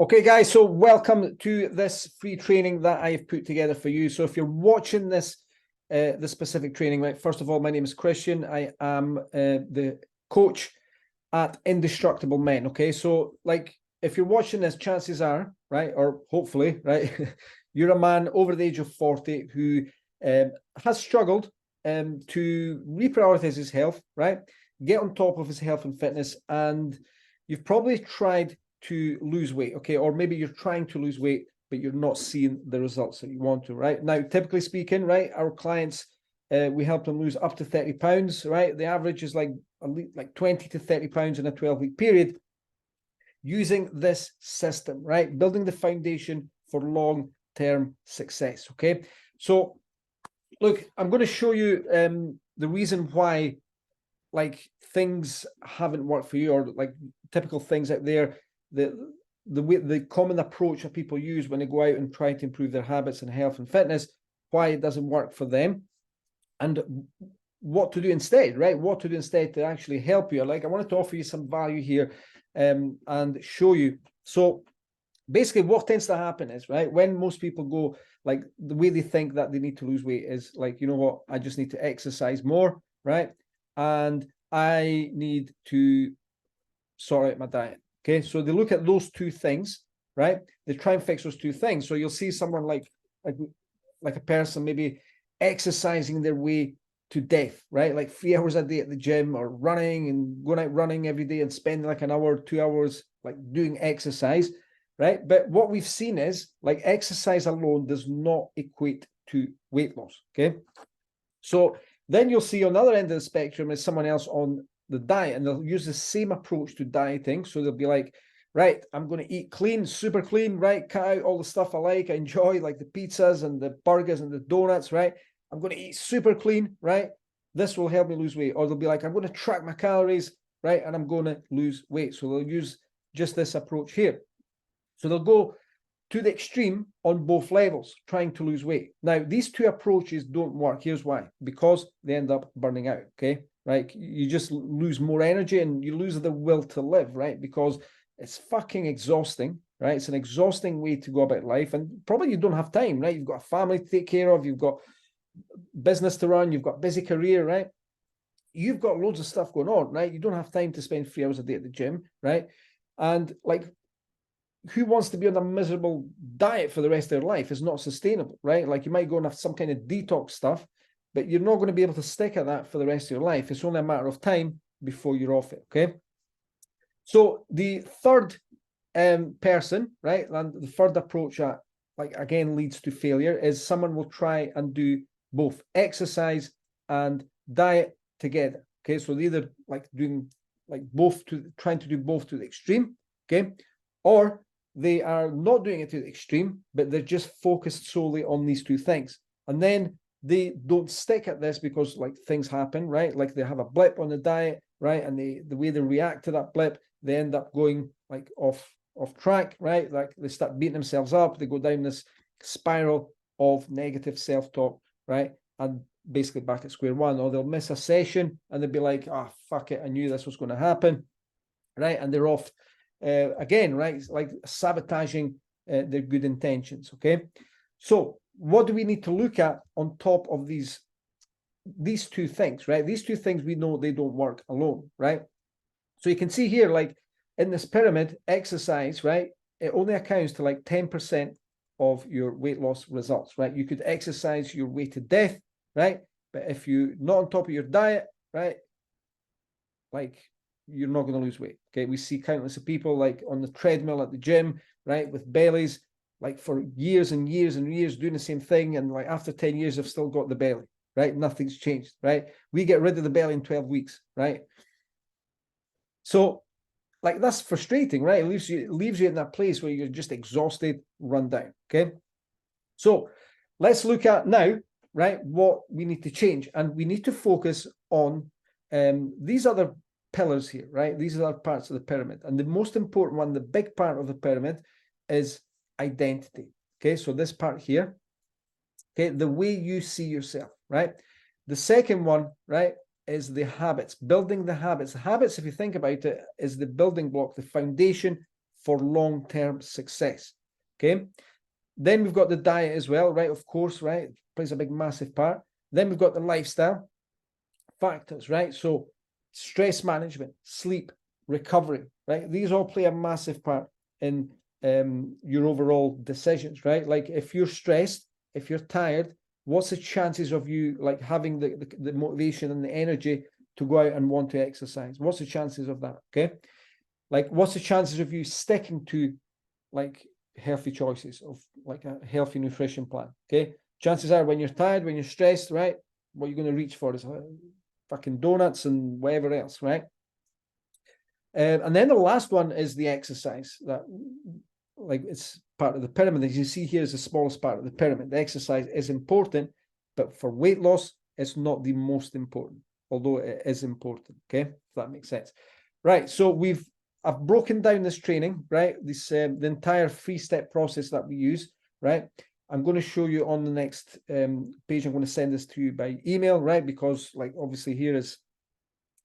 Okay, guys, so welcome to this free training that I've put together for you. So if you're watching this specific training, right, first of all, my name is Christian. I am the coach at Indestructible Men, okay? So, like, if you're watching this, chances are, right, or hopefully, right, you're a man over the age of 40 who has struggled to reprioritize his health, right, get on top of his health and fitness, and you've probably tried to lose weight, okay, or maybe you're trying to lose weight, but you're not seeing the results that you want to, right? Now, typically speaking, right, our clients, we help them lose up to 30 pounds, right? The average is like 20 to 30 pounds in a 12-week period using this system, right? Building the foundation for long-term success, okay? So, look, I'm going to show you the reason why, like, things haven't worked for you, or like typical things out there, the common approach that people use when they go out and try to improve their habits and health and fitness, why it doesn't work for them, and what to do instead, right? What to do instead to actually help you. Like, I wanted to offer you some value here and show you. So basically what tends to happen is, right, when most people go, like, the way they think that they need to lose weight is like, you know what, I just need to exercise more, right? And I need to sort out my diet. Okay, so they look at those two things, right? They try and fix those two things. So you'll see someone like a person maybe exercising their way to death, right? Like 3 hours a day at the gym, or running and going out running every day and spending like an hour, 2 hours, like doing exercise, right? But what we've seen is, like, exercise alone does not equate to weight loss, okay? So then you'll see on the other end of the spectrum is someone else on the diet, and they'll use the same approach to dieting. So they'll be like, right, I'm going to eat clean, super clean, right? Cut out all the stuff I like, I enjoy, like the pizzas and the burgers and the donuts, right? I'm going to eat super clean, right? This will help me lose weight. Or they'll be like, I'm going to track my calories, right? And I'm going to lose weight. So they'll use just this approach here. So they'll go to the extreme on both levels, trying to lose weight. Now, these two approaches don't work. Here's why. Because they end up burning out, okay? Right? You just lose more energy and you lose the will to live, right? Because it's fucking exhausting, right? It's an exhausting way to go about life. And probably you don't have time, right? You've got a family to take care of. You've got business to run. You've got a busy career, right? You've got loads of stuff going on, right? You don't have time to spend 3 hours a day at the gym, right? And, like, who wants to be on a miserable diet for the rest of their life? It's not sustainable, right? Like, you might go and have some kind of detox stuff, but you're not going to be able to stick at that for the rest of your life. It's only a matter of time before you're off it, okay? So the third person, right, and the third approach that, like, again, leads to failure is someone will try and do both exercise and diet together, okay? So they're either like doing like both, to trying to do both to the extreme, okay? Or they are not doing it to the extreme, but they're just focused solely on these two things. And then they don't stick at this because, like, things happen, right? Like, they have a blip on the diet, right? And the way they react to that blip, they end up going, like, off track, right? Like, they start beating themselves up. They go down this spiral of negative self-talk, right? And basically back at square one. Or they'll miss a session and they'll be like, oh, fuck it, I knew this was going to happen, right? And they're off again, right? It's like sabotaging their good intentions, okay? So what do we need to look at on top of these two things, right? These two things, we know they don't work alone, right? So you can see here, like, in this pyramid, exercise, right, it only accounts to like 10% of your weight loss results, right? You could exercise your way to death, right? But if you're not on top of your diet, right, like, you're not going to lose weight, okay? We see countless of people, like, on the treadmill at the gym, right, with bellies, like, for years and years and years doing the same thing, and, like, after 10 years they've still got the belly, right? Nothing's changed, right? We get rid of the belly in 12 weeks, right? So, like, that's frustrating, right? It leaves you in that place where you're just exhausted, run down, okay? So let's look at now, right, what we need to change. And we need to focus on these other pillars here, right? These are parts of the pyramid. And the most important one, the big part of the pyramid, is identity, okay? So this part here, okay, the way you see yourself, right? The second one, right, is the habits, building the habits. The habits, if you think about it, is the building block, the foundation for long-term success. Okay. Then we've got the diet as well, right? Of course, right? It plays a big, massive part. Then we've got the lifestyle factors, right? So stress management, sleep, recovery, right? These all play a massive part in your overall decisions, right? Like if you're stressed, if you're tired, what's the chances of you like having the motivation and the energy to go out and want to exercise? What's the chances of that? Okay. Like what's the chances of you sticking to like healthy choices of like a healthy nutrition plan? Okay. Chances are when you're tired, when you're stressed, right, what you're going to reach for is fucking donuts and whatever else, right? And then the last one is the exercise. That like it's part of the pyramid. As you see here is the smallest part of the pyramid. The exercise is important, but for weight loss, it's not the most important, although it is important. Okay, if that makes sense. Right. So I've broken down this training, right? This the entire 3-step process that we use, right? I'm going to show you on the next page. I'm going to send this to you by email, right? Because like obviously here is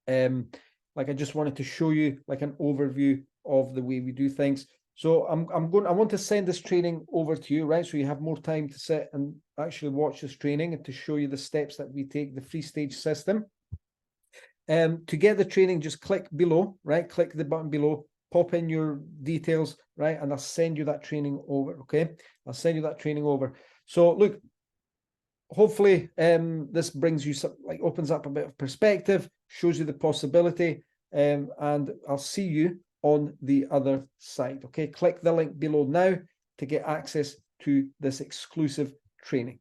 like I just wanted to show you like an overview of the way we do things. So I want to send this training over to you, right? So you have more time to sit and actually watch this training and to show you the steps that we take, the 3-stage system. To get the training, just click below, right? Click the button below, pop in your details, right? And I'll send you that training over, okay? I'll send you that training over. So look, hopefully this brings you some, like opens up a bit of perspective, shows you the possibility, and I'll see you on the other side. Okay, click the link below now to get access to this exclusive training.